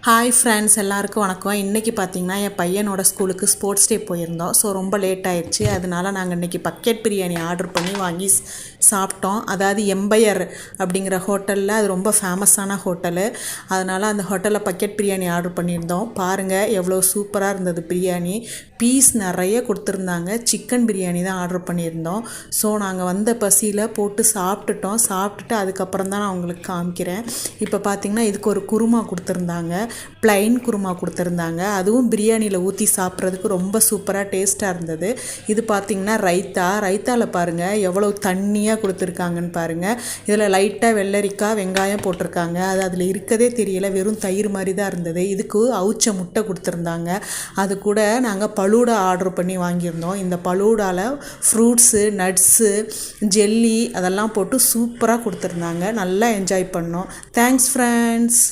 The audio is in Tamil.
ஹாய் ஃப்ரெண்ட்ஸ், எல்லாருக்கும் வணக்கம். இன்றைக்கி பார்த்திங்கன்னா என் பையனோட ஸ்கூலுக்கு ஸ்போர்ட்ஸ் டே போயிருந்தோம். ஸோ ரொம்ப லேட் ஆயிடுச்சு. அதனால நாங்கள் இன்றைக்கி பக்கெட் பிரியாணி ஆர்டர் பண்ணி வாங்கி சாப்பிட்டோம். அதாவது எம்பையர் அப்படிங்கிற ஹோட்டலில், அது ரொம்ப ஃபேமஸான ஹோட்டலு. அதனால் அந்த ஹோட்டலில் பக்கெட் பிரியாணி ஆர்டர் பண்ணியிருந்தோம். பாருங்கள் எவ்வளோ சூப்பராக இருந்தது பிரியாணி. பீஸ் நிறைய கொடுத்துருந்தாங்க. சிக்கன் பிரியாணி தான் ஆர்டர் பண்ணியிருந்தோம். ஸோ நாங்கள் வந்த பசியில் போட்டு சாப்பிட்டுட்டு அதுக்கப்புறம் தான் நான் உங்களுக்கு காமிக்கிறேன். இப்போ பார்த்திங்கன்னா இதுக்கு ஒரு குருமா கொடுத்துருந்தாங்க. ப்ளைன் குருமா கொடுத்துருந்தாங்க. அதுவும் பிரியாணியில் ஊற்றி சாப்பிட்றதுக்கு ரொம்ப சூப்பராக டேஸ்ட்டாக இருந்தது. இது பார்த்திங்கன்னா ரைத்தாவில் பாருங்கள் எவ்வளோ தண்ணியாக கொடுத்துருக்காங்கன்னு பாருங்கள். இதில் லைட்டாக வெள்ளரிக்காய் வெங்காயம் போட்டிருக்காங்க. அது அதில் இருக்கதே தெரியல, வெறும் தயிர் மாதிரி தான் இருந்தது. இதுக்கு அவிச்ச முட்டை கொடுத்துருந்தாங்க. அது கூட நாங்கள் பலூடா ஆர்டர் பண்ணி வாங்கியிருந்தோம். இந்த பலூடாவில் ஃப்ரூட்ஸு, நட்ஸு, ஜெல்லி அதெல்லாம் போட்டு சூப்பராக கொடுத்துருந்தாங்க. நல்லா என்ஜாய் பண்ணோம். Thanks friends.